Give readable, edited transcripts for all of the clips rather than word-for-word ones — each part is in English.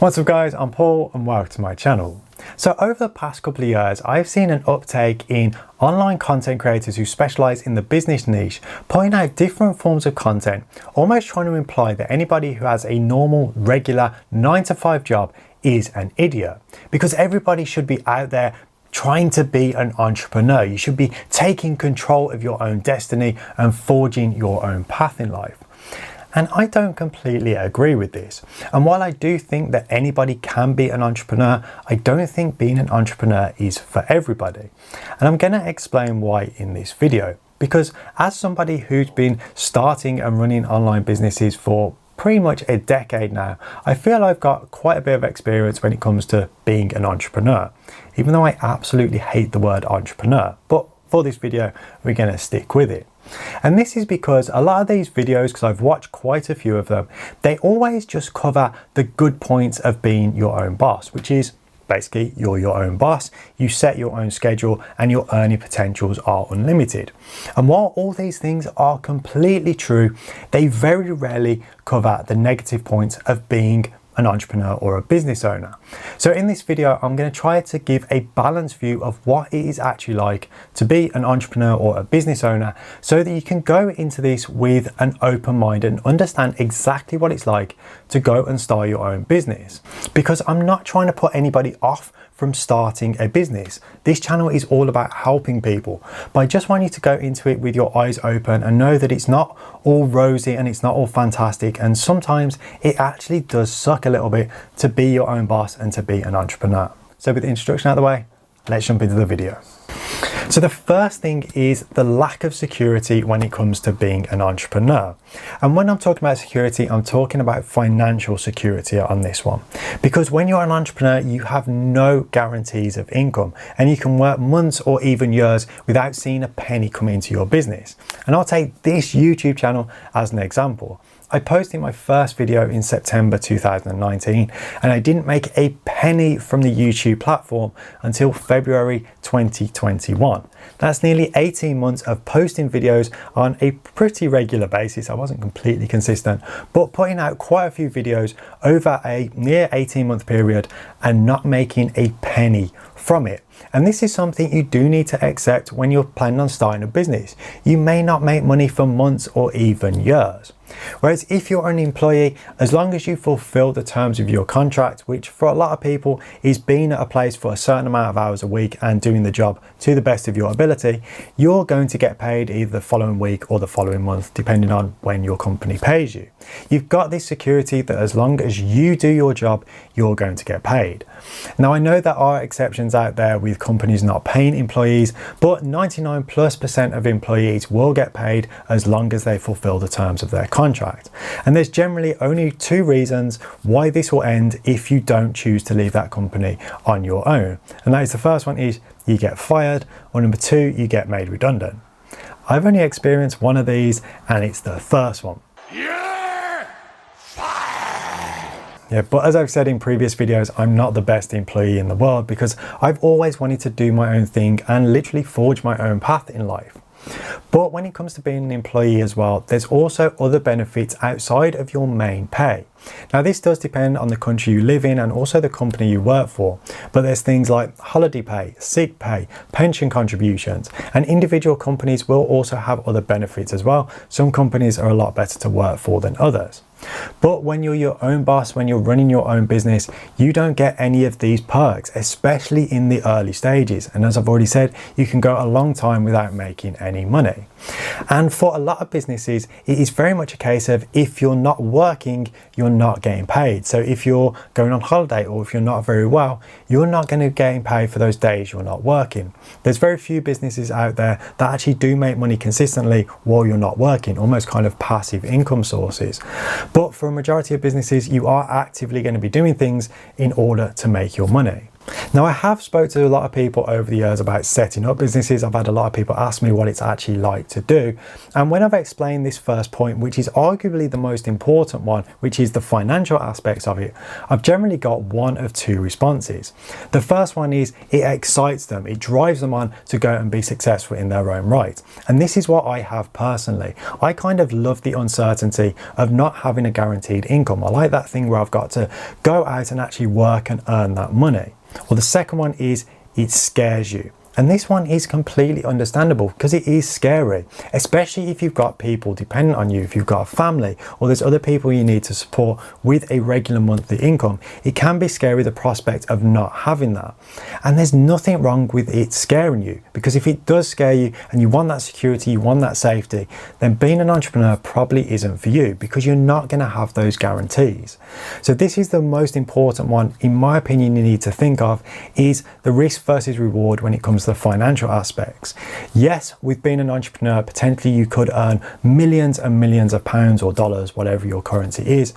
What's up guys, I'm Paul and welcome to my channel. So over the past couple of years, I've seen an uptake in online content creators who specialize in the business niche, putting out different forms of content, almost trying to imply that anybody who has a normal, regular 9-to-5 job is an idiot. Because everybody should be out there trying to be an entrepreneur. You should be taking control of your own destiny and forging your own path in life. And I don't completely agree with this. And while I do think that anybody can be an entrepreneur, I don't think being an entrepreneur is for everybody. And I'm going to explain why in this video. Because as somebody who's been starting and running online businesses for pretty much a decade now, I feel I've got quite a bit of experience when it comes to being an entrepreneur, even though I absolutely hate the word entrepreneur. But for this video, we're going to stick with it. And this is because a lot of these videos, because I've watched quite a few of them, they always just cover the good points of being your own boss, which is basically you're your own boss, you set your own schedule, and your earning potentials are unlimited. And while all these things are completely true, they very rarely cover the negative points of being an entrepreneur or a business owner. So in this video, I'm going to try to give a balanced view of what it is actually like to be an entrepreneur or a business owner, so that you can go into this with an open mind and understand exactly what it's like to go and start your own business. Because I'm not trying to put anybody off from starting a business. This channel is all about helping people, but I just want you to go into it with your eyes open and know that it's not all rosy and it's not all fantastic, and sometimes it actually does suck a little bit to be your own boss and to be an entrepreneur. So with the introduction out of the way, let's jump into the video. So the first thing is the lack of security when it comes to being an entrepreneur. And when I'm talking about security, I'm talking about financial security on this one. Because when you're an entrepreneur, you have no guarantees of income, and you can work months or even years without seeing a penny come into your business. And I'll take this YouTube channel as an example. I posted my first video in September 2019, and I didn't make a penny from the YouTube platform until February 2021. That's nearly 18 months of posting videos on a pretty regular basis. I wasn't completely consistent, but putting out quite a few videos over a near 18-month period and not making a penny from it. And this is something you do need to accept when you're planning on starting a business. You may not make money for months or even years. Whereas if you're an employee, as long as you fulfill the terms of your contract, which for a lot of people is being at a place for a certain amount of hours a week and doing the job to the best of your ability, you're going to get paid either the following week or the following month, depending on when your company pays you. You've got this security that as long as you do your job, you're going to get paid. Now, I know there are exceptions out there with companies not paying employees, but 99+% of employees will get paid as long as they fulfill the terms of their contract. And there's generally only two reasons why this will end if you don't choose to leave that company on your own. And that is, the first one is you get fired, or number two, you get made redundant. I've only experienced one of these, and it's the first one. Yeah, but as I've said in previous videos, I'm not the best employee in the world, because I've always wanted to do my own thing and literally forge my own path in life. But when it comes to being an employee as well, there's also other benefits outside of your main pay. Now, this does depend on the country you live in and also the company you work for, but there's things like holiday pay, sick pay, pension contributions, and individual companies will also have other benefits as well. Some companies are a lot better to work for than others. But when you're your own boss, when you're running your own business, you don't get any of these perks, especially in the early stages. And as I've already said, you can go a long time without making any money. And for a lot of businesses, it is very much a case of if you're not working, you're not getting paid. So if you're going on holiday or if you're not very well, you're not going to get paid for those days you're not working. There's very few businesses out there that actually do make money consistently while you're not working, almost kind of passive income sources. But for a majority of businesses, you are actively going to be doing things in order to make your money. Now, I have spoke to a lot of people over the years about setting up businesses. I've had a lot of people ask me what it's actually like to do. And when I've explained this first point, which is arguably the most important one, which is the financial aspects of it, I've generally got one of two responses. The first one is it excites them. It drives them on to go and be successful in their own right. And this is what I have personally. I kind of love the uncertainty of not having a guaranteed income. I like that thing where I've got to go out and actually work and earn that money. Well, the second one is it scares you. And this one is completely understandable because it is scary, especially if you've got people dependent on you, if you've got a family or there's other people you need to support with a regular monthly income. It can be scary, the prospect of not having that. And there's nothing wrong with it scaring you, because if it does scare you and you want that security, you want that safety, then being an entrepreneur probably isn't for you, because you're not going to have those guarantees. So this is the most important one, in my opinion, you need to think of, is the risk versus reward when it comes to the financial aspects. Yes, with being an entrepreneur, potentially you could earn millions and millions of pounds or dollars, whatever your currency is,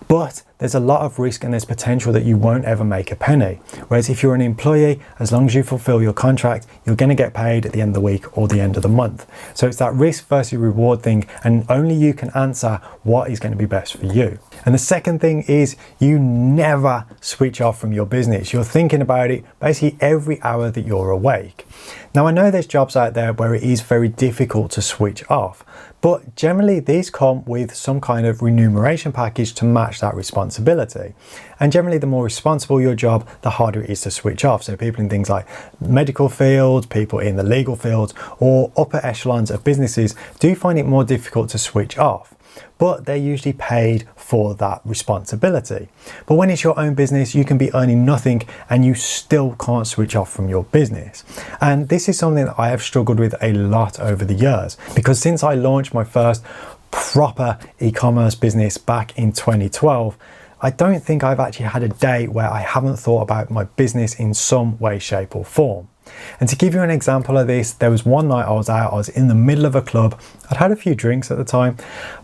but there's a lot of risk and there's potential that you won't ever make a penny. Whereas if you're an employee, as long as you fulfill your contract, you're going to get paid at the end of the week or the end of the month. So it's that risk versus reward thing, and only you can answer what is going to be best for you. And the second thing is you never switch off from your business. You're thinking about it basically every hour that you're awake. Now, I know there's jobs out there where it is very difficult to switch off, but generally these come with some kind of remuneration package to match that responsibility. And generally the more responsible your job, the harder it is to switch off. So people in things like medical fields, people in the legal fields, or upper echelons of businesses do find it more difficult to switch off. But they're usually paid for that responsibility. But when it's your own business, you can be earning nothing and you still can't switch off from your business. And this is something that I have struggled with a lot over the years, because since I launched my first proper e-commerce business back in 2012, I don't think I've actually had a day where I haven't thought about my business in some way, shape or form. And to give you an example of this, there was one night I was in the middle of a club. I'd had a few drinks at the time,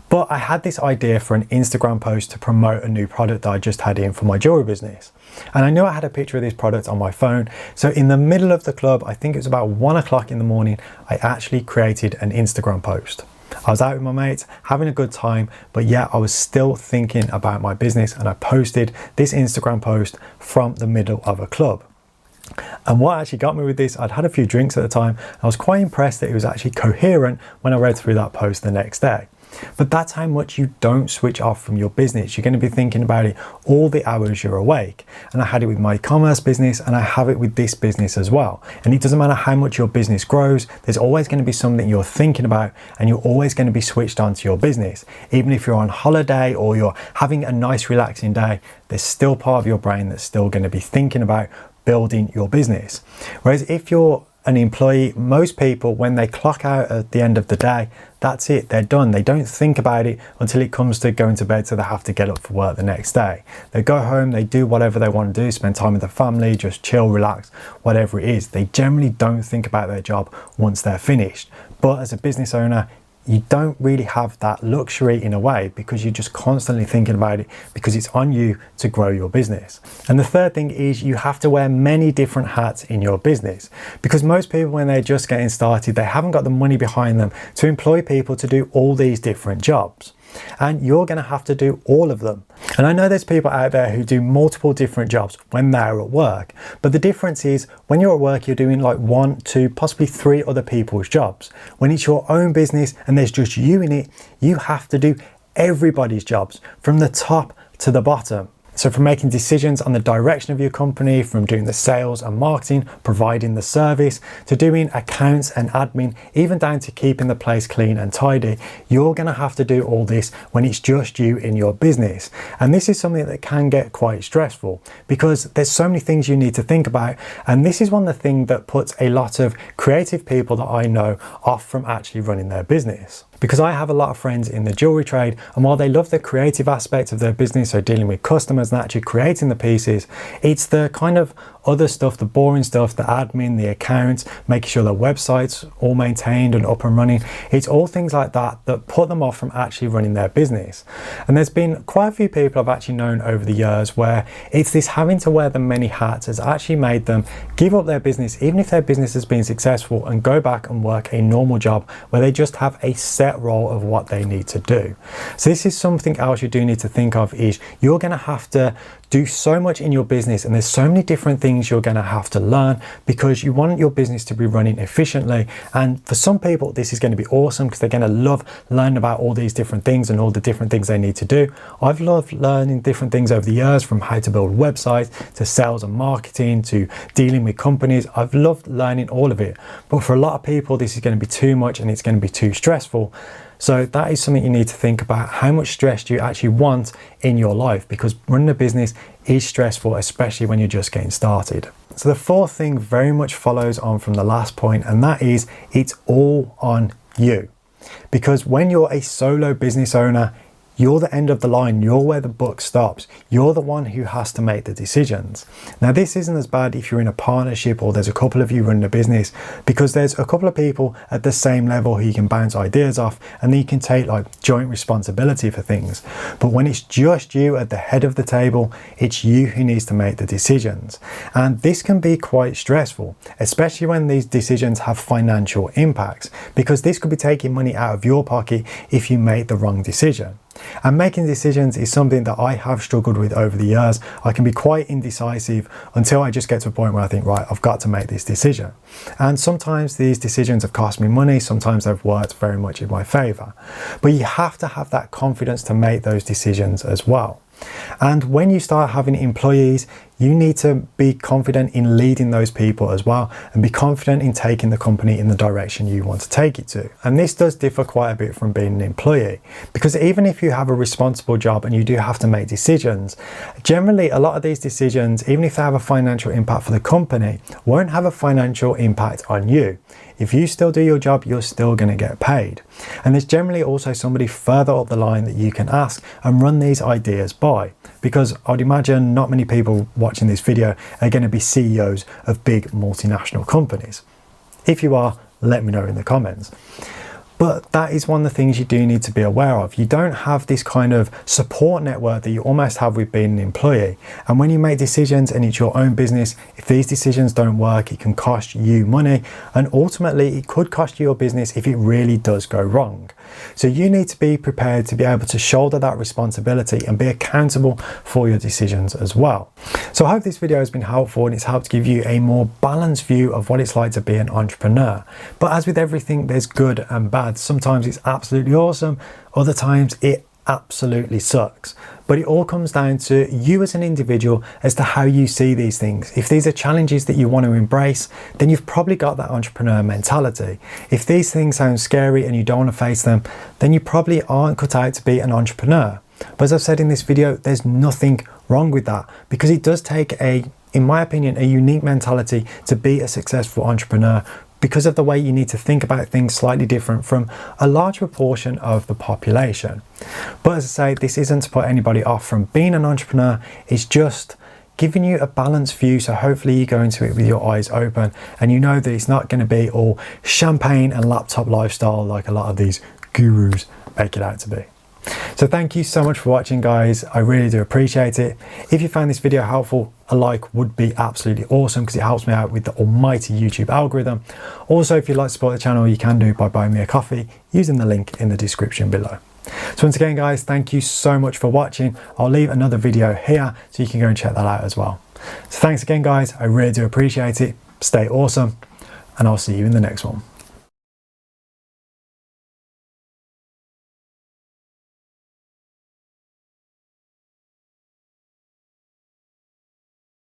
but I had this idea for an Instagram post to promote a new product that I just had in for my jewelry business. And I knew I had a picture of this product on my phone. So in the middle of the club, I think it was about 1 o'clock in the morning, I actually created an Instagram post. I was out with my mates, having a good time, but yeah, I was still thinking about my business, and I posted this Instagram post from the middle of a club. And what actually got me with this, I'd had a few drinks at the time. I was quite impressed that it was actually coherent when I read through that post the next day. But that's how much you don't switch off from your business. You're going to be thinking about it all the hours you're awake. And I had it with my e-commerce business, and I have it with this business as well. And it doesn't matter how much your business grows, there's always going to be something you're thinking about, and you're always going to be switched on to your business. Even if you're on holiday or you're having a nice relaxing day, there's still part of your brain that's still going to be thinking about building your business. Whereas if you're an employee, most people, when they clock out at the end of the day, that's it, they're done. They don't think about it until it comes to going to bed, so they have to get up for work the next day. They go home, they do whatever they want to do, spend time with their family, just chill, relax, whatever it is. They generally don't think about their job once they're finished. But as a business owner, you don't really have that luxury in a way, because you're just constantly thinking about it, because it's on you to grow your business. And the third thing is you have to wear many different hats in your business, because most people, when they're just getting started, they haven't got the money behind them to employ people to do all these different jobs. And you're going to have to do all of them. And I know there's people out there who do multiple different jobs when they're at work, but the difference is when you're at work, you're doing like 1, 2, possibly 3 other people's jobs. When it's your own business and there's just you in it, you have to do everybody's jobs from the top to the bottom. So from making decisions on the direction of your company, from doing the sales and marketing, providing the service, to doing accounts and admin, even down to keeping the place clean and tidy, you're going to have to do all this when it's just you in your business. And this is something that can get quite stressful, because there's so many things you need to think about. And this is one of the things that puts a lot of creative people that I know off from actually running their business. Because I have a lot of friends in the jewelry trade, and while they love the creative aspect of their business, so dealing with customers and actually creating the pieces, it's the kind of other stuff, the boring stuff, the admin, the accounts, making sure their website's all maintained and up and running. It's all things like that that put them off from actually running their business. And there's been quite a few people I've actually known over the years where it's this having to wear the many hats has actually made them give up their business, even if their business has been successful, and go back and work a normal job where they just have a set role of what they need to do. So this is something else you do need to think of, is you're going to have to do so much in your business, and there's so many different things you're going to have to learn because you want your business to be running efficiently. And for some people this is going to be awesome because they're going to love learning about all these different things and all the different things they need to do. I've loved learning different things over the years, from how to build websites to sales and marketing to dealing with companies. I've loved learning all of it, but for a lot of people this is going to be too much and it's going to be too stressful. So that is something you need to think about. How much stress do you actually want in your life? Because running a business is stressful, especially when you're just getting started. So the fourth thing very much follows on from the last point, and that is it's all on you. Because when you're a solo business owner, you're the end of the line, you're where the buck stops. You're the one who has to make the decisions. Now this isn't as bad if you're in a partnership or there's a couple of you running a business, because there's a couple of people at the same level who you can bounce ideas off and then you can take like joint responsibility for things. But when it's just you at the head of the table, it's you who needs to make the decisions. And this can be quite stressful, especially when these decisions have financial impacts, because this could be taking money out of your pocket if you make the wrong decision. And making decisions is something that I have struggled with over the years. I can be quite indecisive until I just get to a point where I think, right, I've got to make this decision. And sometimes these decisions have cost me money, sometimes they've worked very much in my favor. But you have to have that confidence to make those decisions as well. And when you start having employees, you need to be confident in leading those people as well, and be confident in taking the company in the direction you want to take it to. And this does differ quite a bit from being an employee, because even if you have a responsible job and you do have to make decisions, generally a lot of these decisions, even if they have a financial impact for the company, won't have a financial impact on you. If you still do your job, you're still going to get paid. And there's generally also somebody further up the line that you can ask and run these ideas by, because I'd imagine not many people watching this video are going to be CEOs of big multinational companies. If you are, let me know in the comments. But that is one of the things you do need to be aware of. You don't have this kind of support network that you almost have with being an employee. And when you make decisions and it's your own business, if these decisions don't work, it can cost you money. And ultimately, it could cost you your business if it really does go wrong. So you need to be prepared to be able to shoulder that responsibility and be accountable for your decisions as well. So I hope this video has been helpful and it's helped give you a more balanced view of what it's like to be an entrepreneur. But as with everything, there's good and bad. Sometimes it's absolutely awesome, other times it absolutely sucks. But it all comes down to you as an individual as to how you see these things. If these are challenges that you want to embrace, then you've probably got that entrepreneur mentality. If these things sound scary and you don't want to face them, then you probably aren't cut out to be an entrepreneur. But as I've said in this video, there's nothing wrong with that, because it does take in my opinion, a unique mentality to be a successful entrepreneur, because of the way you need to think about things slightly different from a large proportion of the population. But as I say, this isn't to put anybody off from being an entrepreneur, it's just giving you a balanced view, so hopefully you go into it with your eyes open and you know that it's not going to be all champagne and laptop lifestyle like a lot of these gurus make it out to be. So thank you so much for watching, guys. I really do appreciate it. If you found this video helpful, a like would be absolutely awesome, because it helps me out with the almighty YouTube algorithm. Also, if you'd like to support the channel, you can do by buying me a coffee using the link in the description below. So once again, guys, thank you so much for watching. I'll leave another video here so you can go and check that out as well. So thanks again, guys. I really do appreciate it. Stay awesome, and I'll see you in the next one.